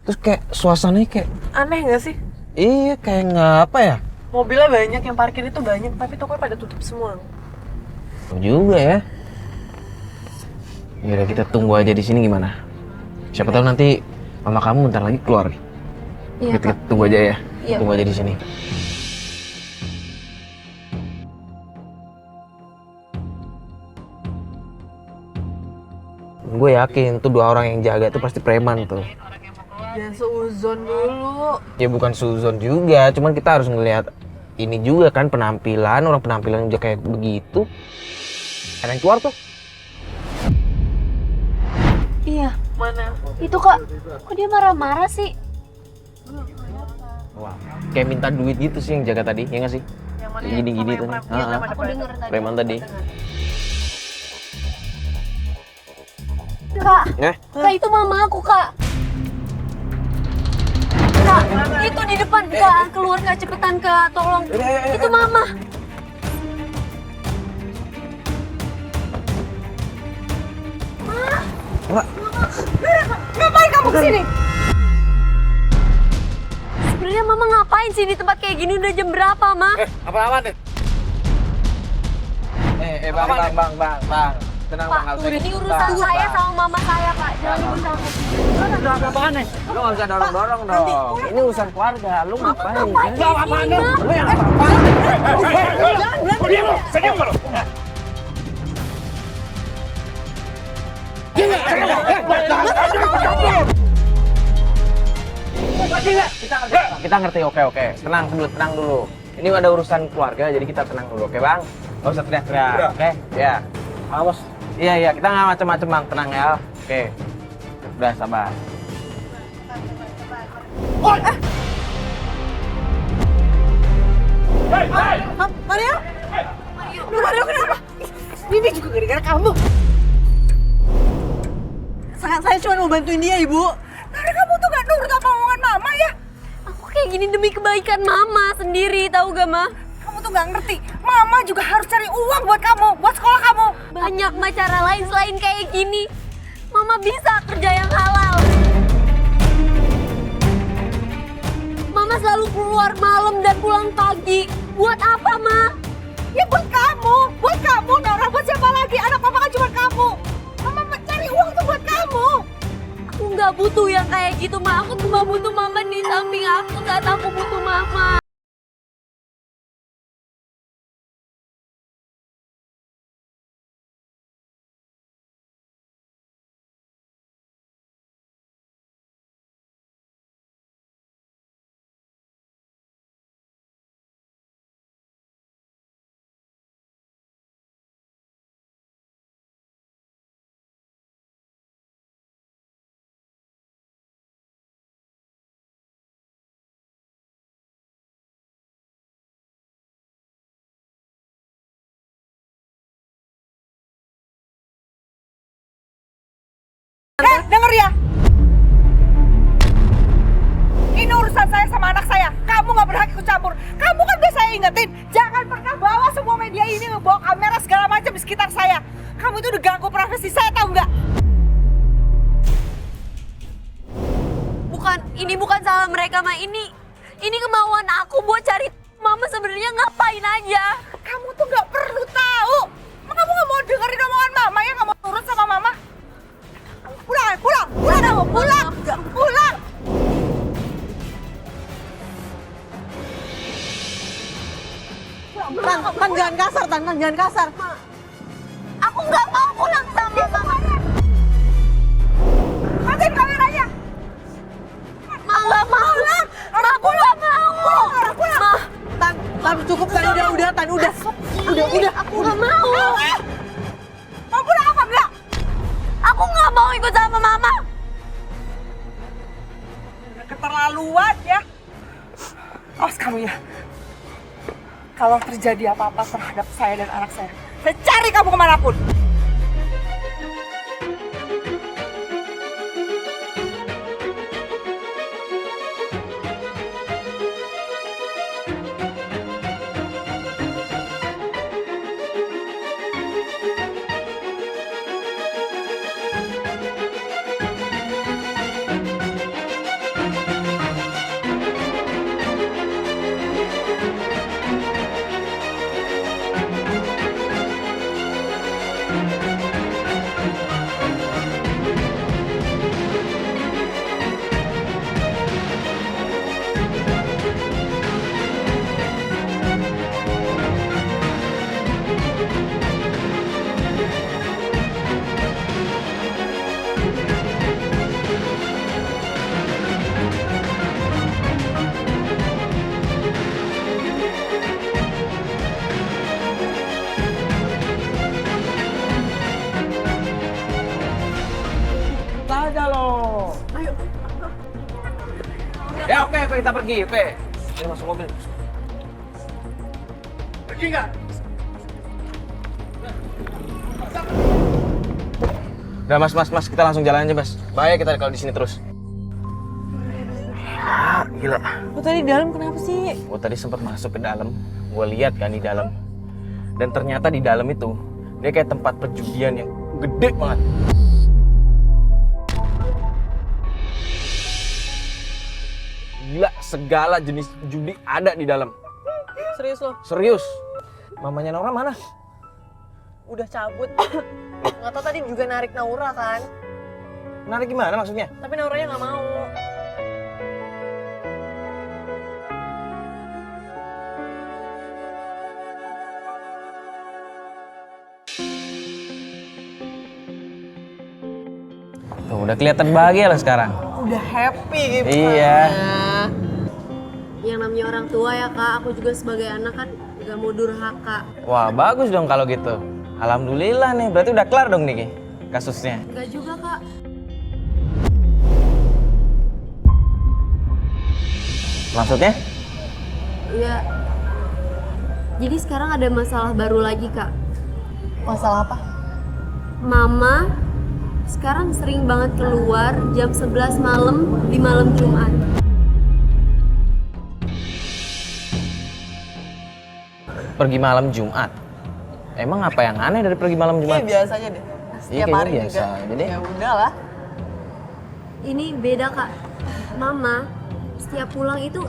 Terus kayak suasananya kayak Aneh nggak sih? iya kayak nggak apa ya? Mobilnya banyak, yang parkir itu banyak, tapi tokonya pada tutup semua. Tuh juga ya. Ya udah kita tunggu aja di sini gimana? Siapa tahu nanti mama kamu bentar lagi keluar. Iya, Kita tunggu aja ya. Iya. Tunggu aja di sini. Gue yakin tuh 2 orang yang jaga tuh pasti preman tuh. Jangan seuzon dulu. Ya bukan suzon juga, cuman kita harus ngelihat ini juga kan penampilan, orang penampilan juga kayak begitu. Ada yang keluar tuh. Iya, Mana? itu kok dia marah-marah sih? Wah, kayak minta duit gitu sih yang jaga tadi, ya nggak sih? Yang mana? Gini-gini tuh. Aku denger tadi. Preman tadi. Kak, Eh? Kak itu mama aku, Kak. Kak, itu di depan, Kak. Keluar, Kak, cepetan, Kak. Tolong. Itu mama. Wah, Ngapain kamu kesini? Sebenarnya mama ngapain sih di tempat kayak gini? Udah jam berapa, Ma? apa-apaan deh? Bang. Tenang Pak, Bang, Alsa. ini urusan saya sama mama saya, Pak. Jangan ikut campur. Udah apa-apaan nih? Lu nggak bisa dorong-dorong dong. Ini urusan keluarga, lu ngapain? Ngapain Apa-apaan sih, deh? Ma? Lu yang apa-apaan? Kita ngerti, oke. Tenang dulu. Ini ada urusan keluarga, jadi kita tenang dulu, oke Bang? Gak usah teriak-teriak, oke? Ya. Awas. Iya, kita nggak macem-macem Bang, tenang ya. Oke. Udah, sabar. Mario? Mario kenapa? Ini juga gara-gara kamu. Saya cuma mau bantuin dia, Ibu. Karena kamu tuh gak nurut apa omongan Mama ya? Aku kayak gini demi kebaikan mama sendiri, tahu gak, Ma? Kamu tuh gak ngerti. Mama juga harus cari uang buat kamu, buat sekolah kamu. Banyak mah cara lain selain kayak gini. Mama bisa kerja yang halal. Mama selalu keluar malam dan pulang pagi. Buat apa, Ma? Ya buat kamu. Nora, buat siapa lagi? Anak Mama kan cuma kamu. Mama cari uang tuh buat kamu. Aku nggak butuh yang kayak gitu, Ma. Aku cuma butuh mama di samping aku saat aku butuh mama. Denger ya. Ini urusan saya sama anak saya. Kamu gak berhak ikut campur. Kamu kan udah saya ingetin, jangan pernah bawa semua media ini, bawa kamera segala macam di sekitar saya. Kamu itu udah ganggu privasi saya, tahu nggak? Ini bukan salah mereka, Ma. Ini kemauan aku buat cari mama sebenarnya ngapain aja. Kamu tuh nggak perlu tahu. Emang kamu nggak mau dengerin omongan Mama ya? Nggak mau nurut sama Mama? Pulang kamu, pulang. Tan, jangan kasar, Tan, jangan kasar. Aku nggak mau pulang sama mama. Matiin kameranya. Ma nggak mau. Ma aku nggak mau. Ma, Tan, cukup, Tan, udah. Udah. aku nggak mau. Mau pulang apa enggak? Aku nggak mau ikut sama mama. Keterlaluan ya. Awas kamu ya. Kalau terjadi apa-apa terhadap saya dan anak saya cari kamu kemanapun. Saja loh. Ayo. Ya oke, kita pergi, oke. Ini masuk mobil. Pergi nggak? Udah mas, kita langsung jalan aja mas. Bahaya kita kalau di sini terus. Ya, gila. Lu tadi di dalam kenapa sih? Gue tadi sempat masuk ke dalam, gue lihat kan di dalam. Dan ternyata di dalam itu dia kayak tempat perjudian yang gede banget. Gila, segala jenis judi ada di dalam. Serius lo? Serius. Mamanya Naura mana? Udah cabut. Nggak tau tadi juga narik Naura kan? Narik gimana maksudnya? Tapi Nauranya nggak mau. Tuh, udah kelihatan bahagia lah sekarang. Udah happy gitu. Iya. Yang namanya orang tua ya kak, aku juga sebagai anak kan gak mau durhaka. Wah, bagus dong kalau gitu. Alhamdulillah nih, berarti udah kelar dong nih kasusnya. Enggak juga kak. Maksudnya? Iya. Jadi sekarang ada masalah baru lagi kak. Masalah apa? Mama sekarang sering banget keluar jam 11 malam di malam Jumat. Pergi malam Jumat. Emang apa yang aneh dari pergi malam Jumat? Iya biasa aja deh. Setiap kayaknya hari biasa juga. aja deh. Ya udahlah. Ini beda kak. Mama setiap pulang itu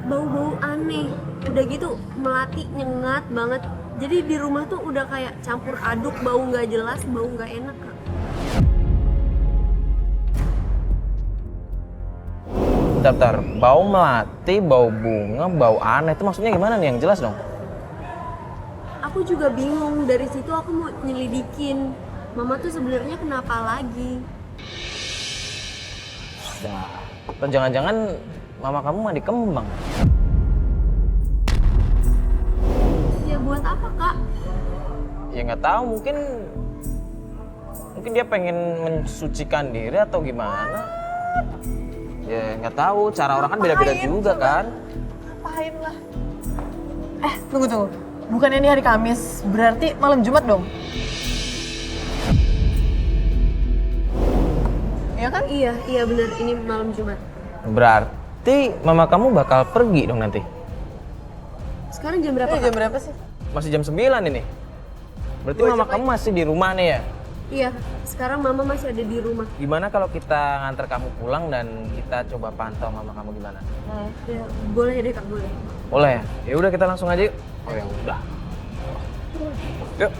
bau-bau aneh. Udah gitu melati nyengat banget. Jadi di rumah tuh udah kayak campur aduk, bau nggak jelas, bau nggak enak kak. Bentar, bau melati, bau bunga, bau aneh. Itu maksudnya gimana nih yang jelas dong? Aku juga bingung, dari situ aku mau nyelidikin Mama tuh sebenarnya kenapa lagi. Atau jangan-jangan mama kamu mandi kembang? Ya buat apa kak? Ya nggak tahu, mungkin dia pengen mensucikan diri atau gimana? Ya nggak tahu, cara orang kan beda-beda juga kan. Ngapain lah. Tunggu. Bukannya ini hari Kamis, berarti malam Jumat dong? Iya kan? Iya benar, ini malam Jumat. Berarti mama kamu bakal pergi dong nanti? Sekarang jam berapa? Jam Kak? berapa sih? Masih jam 9 ini. Berarti Dua mama jam kamu masih di rumah nih ya? Iya, sekarang Mama masih ada di rumah. Gimana kalau kita nganter kamu pulang dan kita coba pantau mama kamu gimana? Ya, boleh deh kak, boleh. Boleh ya? Ya udah kita langsung aja yuk. Oh ya udah. Yuk.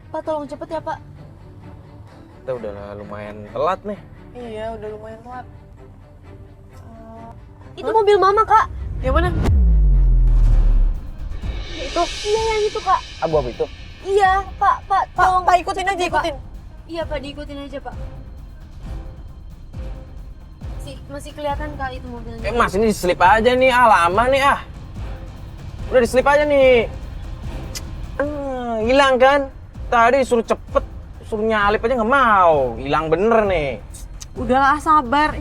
Pak tolong cepet ya pak. Kita udah lumayan telat nih. Iya, udah lumayan telat. Itu mobil Mama kak. Yang mana? Itu? Iya yang itu kak. Abu-abu itu? Iya pak, tolong. Pak ikutin aja, ikutin. Iya pak, diikutin aja pak. Masih kelihatan kak itu mobilnya. Mas ini diselip aja nih, lama nih Udah diselip aja nih. Hilang kan? Tadi suruh cepet, suruh nyalip aja nggak mau. Hilang bener nih. Udahlah, sabar.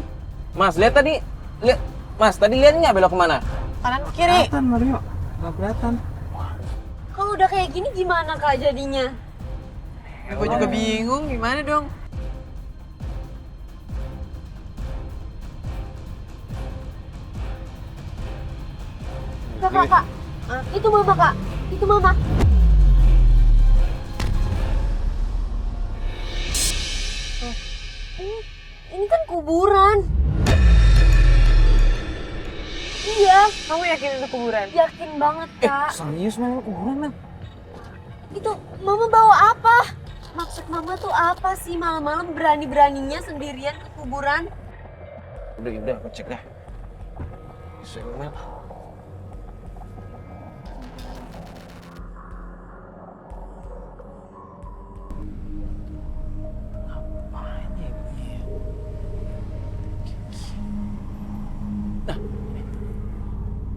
Mas, lihat tadi. Lihat. Mas, tadi lihat nggak belok kemana? Kanan kiri. Kelihatan, Mario. Nggak kelihatan. Kalau udah kayak gini gimana kak jadinya? Gue juga bingung, gimana dong? Kak. Itu Mama kak, itu Mama. Ini kan kuburan. Kamu yakin itu kuburan? Yakin banget, Kak. Serius Mel, kuburan Mel? Itu Mama bawa apa? Maksud Mama tuh apa sih malam-malam berani-beraninya sendirian ke kuburan? Udah aku cek dah. Mel.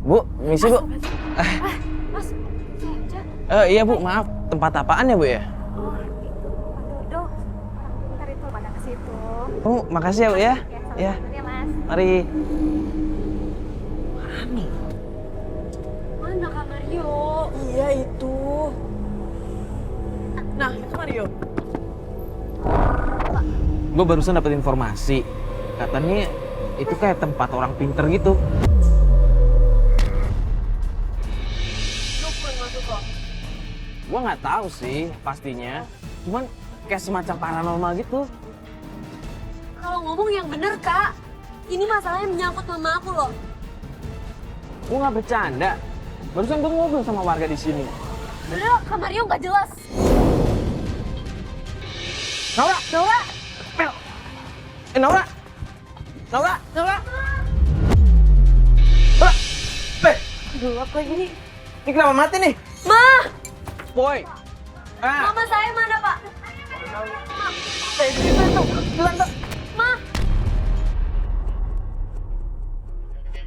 Bu, misi Bu. Mas, saya aja. Iya Bu, maaf. Tempat apaan ya Bu ya? Oh, itu. Duduk. Ntar itu pada ke situ. Oh, makasih ya Bu ya. Ya. Ya, Mas. Mari. Mana Kak Mario? Iya itu. Nah, itu Mario. Gue barusan dapat informasi. Katanya itu kayak tempat orang pinter gitu. Gue nggak tahu sih pastinya. Cuman kayak semacam paranormal gitu. Kalau ngomong yang bener, Kak. Ini masalahnya menyangkut mama aku loh. Gue nggak bercanda. Barusan gue ngobrol sama warga di sini. Bener, Kak Mario nggak jelas. Naura! Mel! Naura! Naura! Naura! Aduh, apa ini? Ini kenapa mati nih? Ma! Boy! Mama saya mana, Pak? Ma!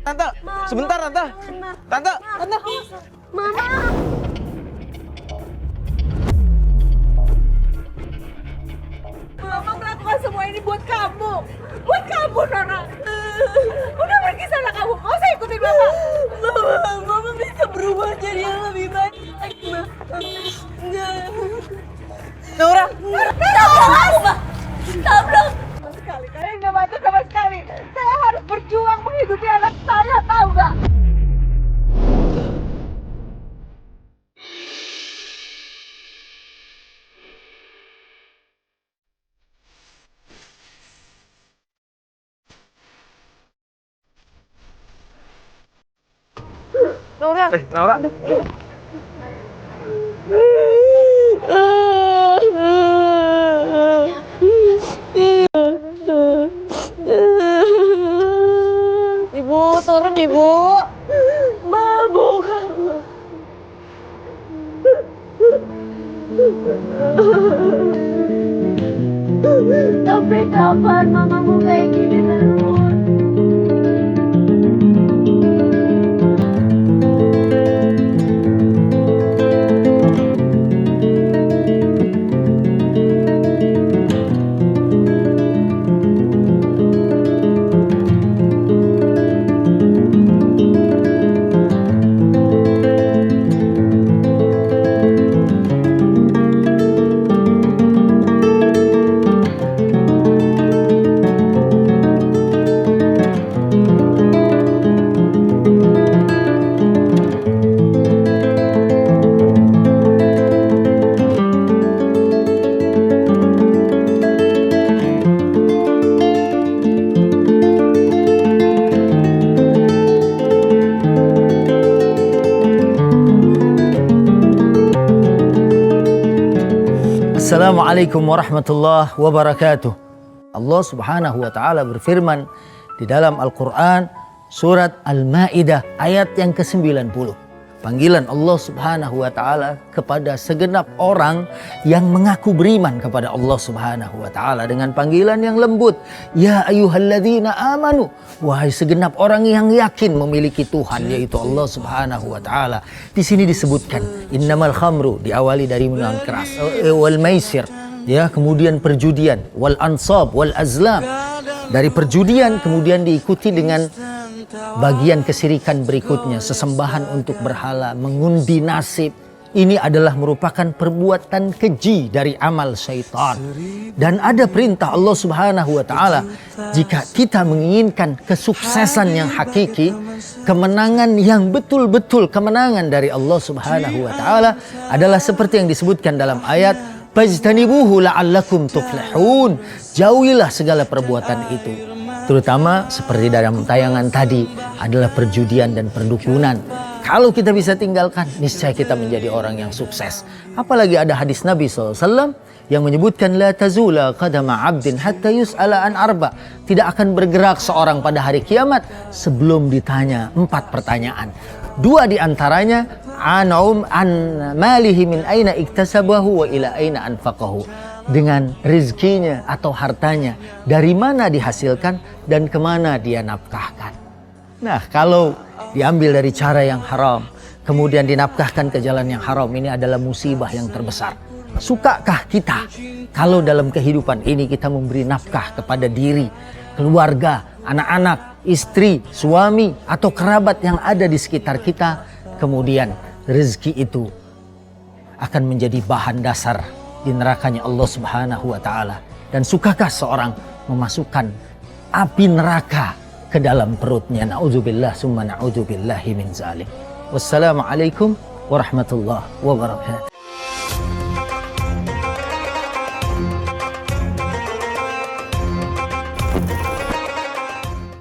Tante! Sebentar, Tante! Tante! Mama! Mama melakukan semua ini buat kamu. Buat kamu, Nona. Udah pergi sana kamu. Gak usah ikutin Mama. Mama bisa berubah jadi yang lebih baik. Naura! Tabrak aku, Ma. Tabrak. Sama sekali. Kalian gak bantu sama sekali. Saya harus berjuang menghidupi anak saya, tahu gak? Naura! Naura! Ibu, turun Ibu. Mabuk. Sampai kapan mamamu kayak gini terus? Assalamualaikum warahmatullahi wabarakatuh. Allah Subhanahu wa taala berfirman di dalam Al-Qur'an surat Al-Maidah ayat yang ke-90. Panggilan Allah Subhanahu wa taala kepada segenap orang yang mengaku beriman kepada Allah Subhanahu wa taala dengan panggilan yang lembut, ya ayyuhalladzina amanu, wahai segenap orang yang yakin memiliki Tuhan yaitu Allah Subhanahu wa taala. Di sini disebutkan innamal khamru, diawali dari minuman keras, wal maisir, ya, kemudian perjudian, wal ansab wal azlam. Dari perjudian kemudian diikuti dengan bagian kesirikan berikutnya, sesembahan untuk berhala, mengundi nasib. Ini adalah merupakan perbuatan keji dari amal syaitan. Dan ada perintah Allah Subhanahu wa taala, jika kita menginginkan kesuksesan yang hakiki, kemenangan yang betul-betul kemenangan dari Allah Subhanahu wa taala adalah seperti yang disebutkan dalam ayat fajtanibuhu la'allakum tuflihun. Jauhilah segala perbuatan itu Terutama seperti dalam tayangan tadi adalah perjudian dan perdukunan. Kalau kita bisa tinggalkan, niscaya kita menjadi orang yang sukses. Apalagi ada hadis Nabi SAW yang menyebutkan la tazula qadama 'abdin hatta yus'ala an arba. Tidak akan bergerak seorang pada hari kiamat sebelum ditanya 4 pertanyaan. 2 di antaranya an malihi min aina iktasabahu wa ila aina anfaqahu. Dengan rizkinya atau hartanya, dari mana dihasilkan dan kemana dia nafkahkan. Nah, kalau diambil dari cara yang haram, kemudian dinafkahkan ke jalan yang haram, ini adalah musibah yang terbesar. Sukakah kita kalau dalam kehidupan ini kita memberi nafkah kepada diri, keluarga, anak-anak, istri, suami, atau kerabat yang ada di sekitar kita, kemudian rezeki itu akan menjadi bahan dasar di nerakanya Allah Subhanahu wa Ta'ala. Dan sukakah seorang memasukkan api neraka ke dalam perutnya? Na'udzubillah summa na'udzubillahi min zalik. Wassalamualaikum warahmatullahi wabarakatuh.